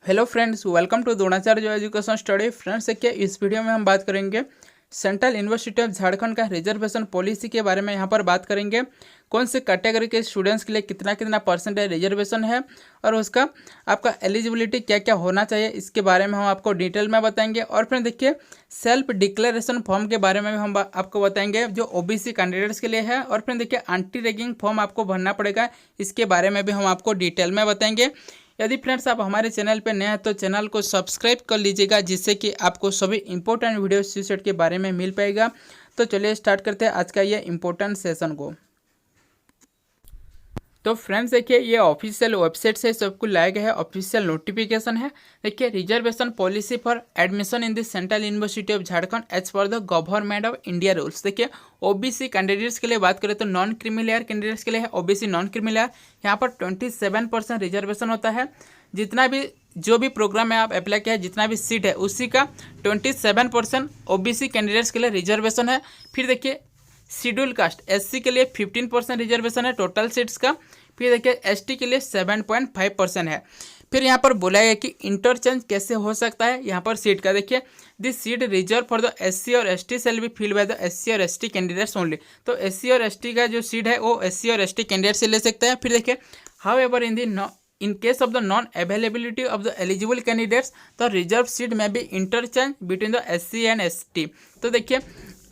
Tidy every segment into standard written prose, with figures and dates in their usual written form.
Hello friends, welcome to Dronacharya जो education study. Friends देखिए, इस वीडियो में हम बात करेंगे सेंट्रल यूनिवर्सिटी ऑफ झारखंड का रिजर्वेशन पॉलिसी के बारे में। यहाँ पर बात करेंगे कौन से कैटेगरी के स्टूडेंट्स के लिए कितना कितना परसेंटेज रिजर्वेशन है और उसका आपका एलिजिबिलिटी क्या क्या होना चाहिए, इसके बारे में हम आपको डिटेल में बताएंगे। और फिर देखिए, सेल्फ डिक्लेरेशन फॉर्म के बारे में भी हम आपको बताएंगे जो ओबीसी कैंडिडेट्स के लिए है। और फिर देखिए, एंटी रैगिंग फॉर्म आपको भरना पड़ेगा, इसके बारे में भी हम आपको डिटेल में बताएंगे। यदि फ्रेंड्स आप हमारे चैनल पर नए हैं तो चैनल को सब्सक्राइब कर लीजिएगा, जिससे कि आपको सभी इंपॉर्टेंट वीडियो सीसेट के बारे में मिल पाएगा। तो चलिए स्टार्ट करते हैं आज का ये इंपॉर्टेंट सेशन को। तो फ्रेंड्स देखिए, ये ऑफिशियल वेबसाइट से सबको लाया गया है, ऑफिशियल नोटिफिकेशन है। देखिए, reservation policy for admission in the central university of Jharkhand as per the government of India rules. देखिए, ओबीसी कैंडिडेट्स के लिए बात करें तो नॉन क्रीमिलेयर कैंडिडेट्स के लिए है ओबीसी नॉन क्रीमिलेयर। यहाँ पर 27% रिजर्वेशन होता है। जितना भी जो भी प्रोग्राम में आप अप्लाई किया है, जितना भी सीट है उसी का 27% ओबीसी कैंडिडेट्स के लिए रिजर्वेशन है। फिर देखिए, शेड्यूल कास्ट एससी के लिए 15% रिजर्वेशन है टोटल सीट्स का। फिर देखिए, एसटी के लिए 7.5% है। फिर यहाँ पर बोला है कि इंटरचेंज कैसे हो सकता है यहाँ पर सीट का। देखिए, this seat reserve for the SC और ST shall be filled by the SC और एसटी कैंडिडेट्स ओनली। तो एससी और एसटी का जो सीट है वो एससी और एसटी कैंडिडेट से ले सकते हैं। फिर देखिए, how ever in case of the non-availability of the eligible candidates, the reserved seat may be interchange between the SC and ST। तो देखिए,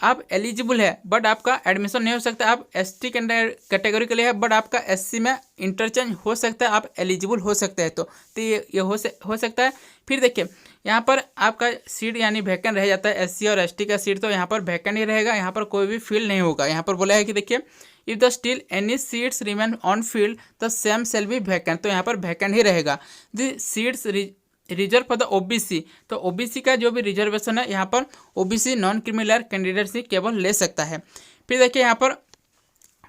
आप एलिजिबल है बट आपका एडमिशन नहीं हो सकता। आप एसटी कैटेगरी के लिए है बट आपका एससी में इंटरचेंज हो सकता है, आप एलिजिबल हो सकते हैं। तो ये हो सकता है। फिर देखिए, यहाँ पर आपका सीट यानी वैकेंट रह जाता है एससी और एसटी का सीट, तो यहाँ पर वैकेंट ही रहेगा, यहाँ पर कोई भी फील्ड नहीं होगा। यहाँ पर बोला है कि देखिए, if the still any seats remain unfilled the same shall be vacant. तो यहाँ पर वैकेंट ही रहेगा। The seats reserve for the OBC, तो ओबीसी का जो भी रिजर्वेशन है यहाँ पर ओबीसी नॉन क्रीमिलेयर कैंडिडेट्स ही केवल ले सकता है। फिर देखिए, यहाँ पर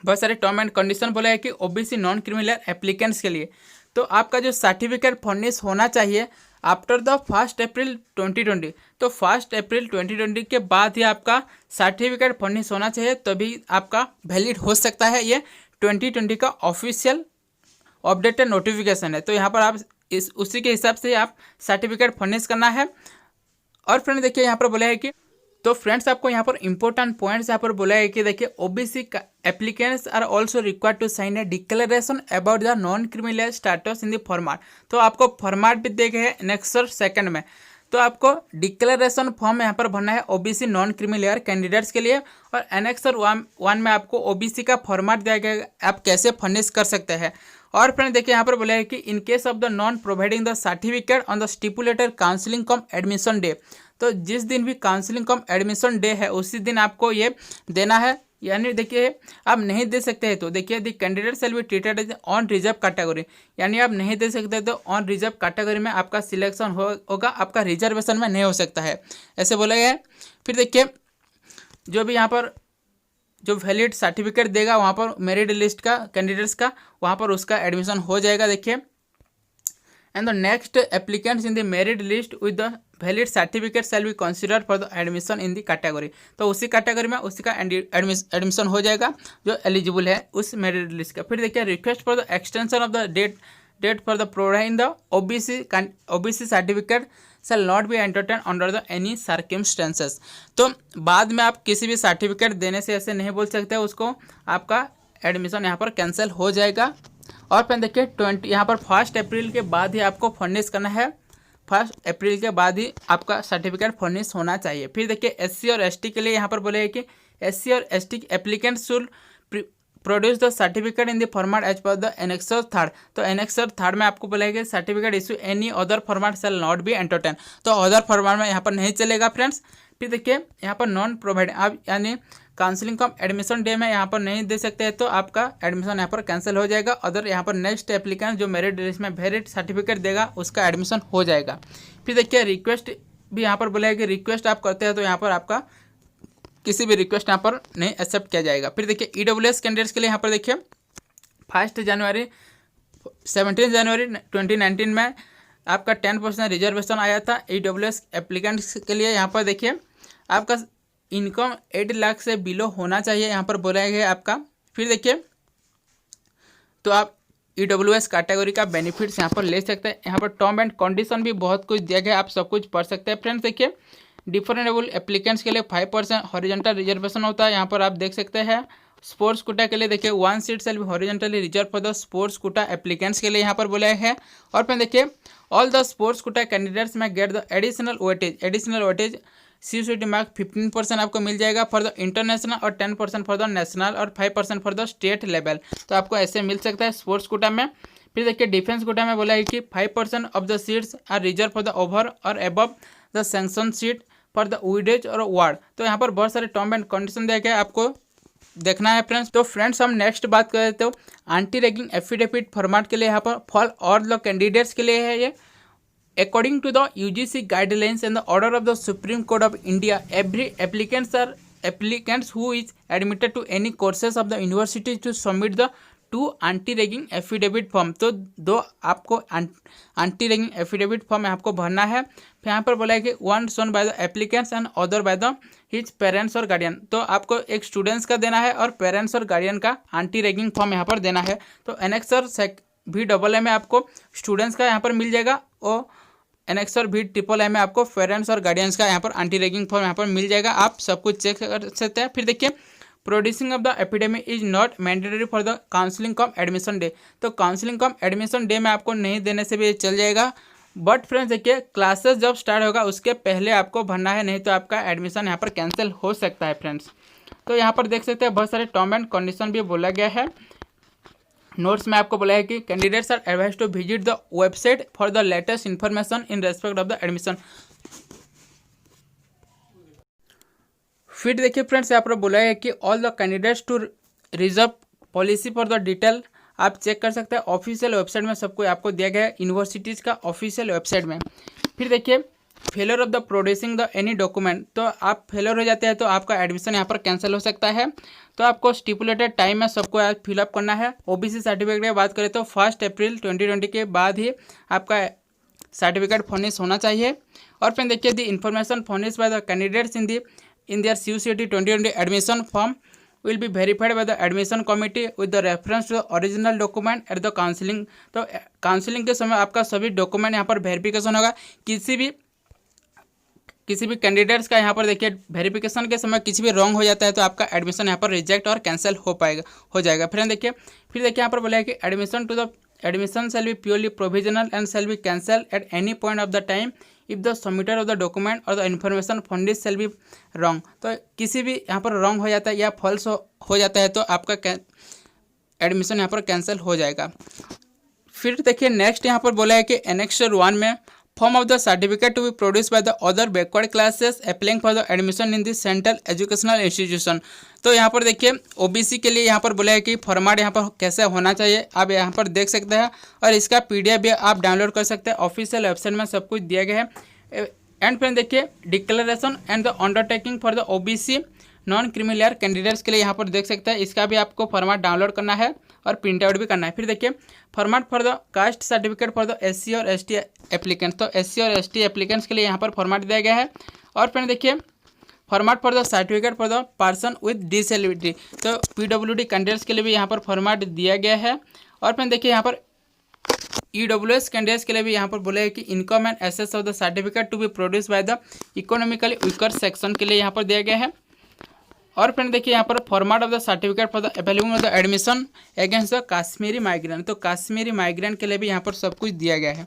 बहुत सारे टर्म एंड कंडीशन बोला है कि ओबीसी नॉन क्रीमिलेयर एप्लीकेंट्स के लिए तो आपका जो सर्टिफिकेट फर्निश होना चाहिए आफ्टर द 1 अप्रैल 2020। तो 1 अप्रैल 2020 के बाद ही आपका सर्टिफिकेट फर्निश होना चाहिए, तभी आपका वैलिड हो सकता है। ये 2020 का ऑफिशियल अपडेटेड नोटिफिकेशन है। तो यहाँ पर आप उसी के हिसाब से आप सर्टिफिकेट फर्निश करना है। और फ्रेंड देखिए, यहाँ पर बोला है कि तो फ्रेंड्स आपको यहाँ पर इंपॉर्टेंट पॉइंट्स यहाँ पर बोला है कि देखिए, OBC applicants are also required to sign a declaration about the non creamy layer status in the format. तो आपको फॉर्मेट भी देखे है एनेक्सर 2 में। तो आपको डिक्लेरेशन फॉर्म यहाँ पर भरना है ओबीसी नॉन क्रीमिलेयर कैंडिडेट्स के लिए, और एनेक्सर 1 में आपको ओबीसी का फॉर्मेट दिया गया, आप कैसे फर्निश कर सकते हैं। और फ्रेंड देखिए, यहाँ पर बोला है कि in case of the non providing the certificate on the stipulated counselling come admission day, तो जिस दिन भी काउंसलिंग कम एडमिशन डे है उसी दिन आपको ये देना है। यानी देखिए, आप नहीं दे सकते हैं तो देखिए, the candidate shall be treated as unreserved category, यानी आप नहीं दे सकते तो ऑन रिजर्व कैटेगरी में आपका सिलेक्शन होगा, आपका रिजर्वेशन में नहीं हो सकता है, ऐसे बोला गया है। फिर देखिए, जो भी यहाँ पर जो वैलिड सर्टिफिकेट देगा वहाँ पर मेरिट लिस्ट का कैंडिडेट्स का वहाँ पर उसका एडमिशन हो जाएगा। देखिए, and the next applicants in the merit list with the valid certificate shall be consider for the admission in the category. तो उसी कैटेगरी में उसी का एडमिशन हो जाएगा जो एलिजिबल है उस मेरिट लिस्ट का। फिर देखिए, request for the extension of the date for the providing the OBC certificate shall not be entertain under the any circumstances. तो बाद में आप किसी भी सर्टिफिकेट देने से ऐसे नहीं बोल सकते, उसको आपका एडमिशन यहाँ पर कैंसिल हो जाएगा। और फिर देखिए, यहाँ पर 1 अप्रैल के बाद ही आपको फर्निश करना है, 1 अप्रैल के बाद ही आपका सर्टिफिकेट फर्निश होना चाहिए। फिर देखिए, एससी और एसटी के लिए यहाँ पर बोले कि एससी और ST applicant should produce the certificate in the format as per the annexure 3। तो एनेक्सर 3 में आपको बोला है कि certificate issue any other format shall not be entertain. तो अदर फॉर्मेट में यहाँ पर नहीं चलेगा फ्रेंड्स। फिर देखिए, यहाँ पर नॉन प्रोवाइड आप यानी काउंसलिंग कम एडमिशन डे में यहाँ पर नहीं दे सकते हैं, तो आपका एडमिशन यहाँ पर कैंसिल हो जाएगा। अदर यहाँ पर नेक्स्ट एप्लीकेंट जो मेरिट लिस्ट में वैलिड सर्टिफिकेट देगा उसका एडमिशन हो जाएगा। फिर देखिए, रिक्वेस्ट भी यहाँ पर बोला है कि रिक्वेस्ट आप करते हैं तो यहाँ पर आपका किसी भी रिक्वेस्ट यहाँ पर नहीं एक्सेप्ट किया जाएगा। फिर देखिए, ईडब्ल्यूएस कैंडिडेट्स के लिए यहाँ पर देखिए 17 जनवरी 2019 में आपका 10% रिजर्वेशन आया था ईडब्ल्यूएस एप्लीकेंट्स के लिए। यहाँ पर देखिए, आपका इनकम 8 लाख से बिलो होना चाहिए, यहाँ पर बोला गया आपका। फिर देखिए, तो आप EWS कैटेगरी का बेनिफिट्स यहाँ पर ले सकते हैं। यहाँ पर टर्म एंड कंडीशन भी बहुत कुछ दिया गया है, आप सब कुछ पढ़ सकते हैं। फ्रेंड्स देखिए डिफरेंटेबल एप्लीकेंट्स के लिए 5% हॉरिजॉन्टल रिजर्वेशन होता है, यहाँ पर आप देख सकते हैं। स्पोर्ट्स कोटा के लिए देखिए 1 seat shall be horizontally reserve for the sports quota applicants के लिए यहाँ पर बोला है। और फिर देखिए all the sports quota candidates में get the additional weightage CUCT mark 15% आपको मिल जाएगा फॉर द इंटरनेशनल और 10% फॉर द नेशनल और 5% फॉर द स्टेट लेवल, तो आपको ऐसे मिल सकता है स्पोर्ट्स कोटा में। फिर देखिए डिफेंस कोटा में बोला है कि 5% of the seats are reserve for the over और above the sanction seat for the widows और वार्ड, तो यहाँ पर बहुत सारे टर्म एंड कंडीशन दिया गया है, आपको देखना है फ्रेंड्स। तो फ्रेंड्स हम नेक्स्ट बात कर रहे थे एंटी रैगिंग एफिडेविट फॉर्मेट के लिए यहाँ पर फॉर ऑल द कैंडिडेट्स के लिए है ये। According to the UGC guidelines and the order of the Supreme Court of India, every applicants who is admitted to any courses of the university to submit the 2 anti-ragging affidavit form। तो 2 आपको anti-ragging affidavit form आपको भरना है। फिर यहाँ पर बोला है कि 1 shown by the applicants and other by the his parents और गार्डियन, तो आपको एक स्टूडेंट्स का देना है और पेरेंट्स और गार्डियन का anti-ragging फॉर्म यहाँ पर देना है। तो एनेक्सर VAA में आपको स्टूडेंट्स का यहाँ पर मिल जाएगा और एनेक्सर VAA में आपको पेरेंट्स और गार्डियंस का यहाँ पर एंटी रैगिंग फॉर्म यहाँ पर मिल जाएगा, आप सब कुछ चेक कर सकते हैं। फिर देखिए producing of the epidemic is not mandatory for the counselling come admission day, तो काउंसलिंग कम एडमिशन डे में आपको नहीं देने से भी चल जाएगा। बट फ्रेंड्स देखिए क्लासेस जब स्टार्ट होगा उसके पहले आपको भरना है, नहीं तो आपका एडमिशन यहाँ पर कैंसिल हो सकता है फ्रेंड्स। तो यहाँ पर देख सकते हैं बहुत सारे टर्म एंड कंडीशन भी बोला गया है। नोट्स में आपको बोला है कि candidates are advise to visit the website for the latest information in respect of the admission. फिर देखिए फ्रेंड्स यहाँ पर बोला है कि all the candidates to reserve policy for the detail आप चेक कर सकते हैं ऑफिशियल वेबसाइट में, सबको आपको दिया गया है यूनिवर्सिटीज़ का ऑफिशियल वेबसाइट में। फिर देखिए failure of the producing the any document, तो आप फेलर हो जाते हैं तो आपका एडमिशन यहाँ पर कैंसिल हो सकता है। तो आपको स्टिपुलेटेड टाइम में सबको आज फिलअप करना है। OBC सर्टिफिकेट की बात करें तो 1 अप्रैल 2020 के बाद ही आपका सर्टिफिकेट फर्निश होना चाहिए। और फिर देखिए the information furnish by the candidates in their CUCT 2020 admission form will be verified by the admission committee with the reference to the original document at the counselling. तो काउंसलिंग के समय आपका सभी डॉक्यूमेंट यहाँ पर वेरिफिकेशन होगा। किसी भी कैंडिडेट्स का यहाँ पर देखिए वेरिफिकेशन के समय किसी भी रॉन्ग हो जाता है तो आपका एडमिशन यहाँ पर रिजेक्ट और कैंसिल हो जाएगा। फिर देखिए यहाँ पर बोला है कि admission shall be purely provisional and shall be cancel at any point of the time if the submitter of the document और द इन्फॉर्मेशन फंडिश शैल बी रॉन्ग। तो किसी भी यहाँ पर रॉन्ग हो जाता है या फॉल्स हो जाता है तो आपका एडमिशन यहाँ पर कैंसिल हो जाएगा। फिर देखिए नेक्स्ट यहाँ पर बोला है कि एनेक्सर 1 में form of the certificate to be produce by the other backward classes applying for the admission in the central educational institution. तो यहाँ पर देखिए OBC के लिए यहाँ पर बोला है कि फॉर्मेट यहाँ पर कैसे होना चाहिए, आप यहाँ पर देख सकते हैं और इसका PDF भी आप डाउनलोड कर सकते हैं। ऑफिशियल वेबसाइट में सब कुछ दिया गया है। एंड फिर देखिए declaration and the undertaking for the OBC non creamy layer candidates के लिए यहाँ पर देख सकते हैं, इसका भी आपको फॉर्मेट डाउनलोड करना है और प्रिंट आउट भी करना है। फिर देखिए format for the caste certificate for the SC और ST एप्लीकेंट्स, तो SC और ST एप्लीकेंट्स के लिए यहाँ पर फॉर्मेट दिया गया है। और फिर देखिए format for the certificate for the person with disability, तो PWD कैंडिडेट्स के लिए भी यहाँ पर फॉर्मेट दिया गया है। और फिर देखिए यहाँ पर EWS कैंडिडेट्स के लिए भी यहाँ पर बोले है कि income and assets of the certificate to be produce by the economically weaker section के लिए यहाँ पर दिया गया है। और फ्रेंड देखिए यहाँ पर format of the certificate for the available of the admission against the Kashmiri migrant, तो काश्मीरी माइग्रेंट के लिए भी यहाँ पर सब कुछ दिया गया है।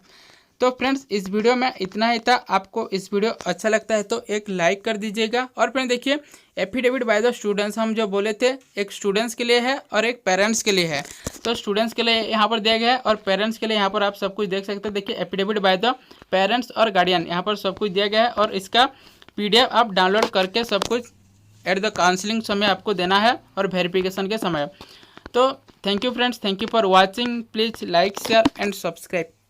तो फ्रेंड्स इस वीडियो में इतना ही था। आपको इस वीडियो अच्छा लगता है तो एक लाइक कर दीजिएगा। और फ्रेंड देखिए एफिडेविट बाय द स्टूडेंट्स हम जो बोले थे एक स्टूडेंट्स के लिए है और एक पेरेंट्स के लिए है। तो स्टूडेंट्स के लिए यहाँ पर दिया गया है और पेरेंट्स के लिए यहाँ पर आप सब कुछ देख सकते हैं। देखिए एफिडेविट बाय द पेरेंट्स और गार्डियन यहाँ पर सब कुछ दिया गया है और इसका PDF आप डाउनलोड करके सब कुछ एट द काउंसलिंग समय आपको देना है और वेरिफिकेशन के समय। तो thank you friends, thank you for watching. Please like share and subscribe.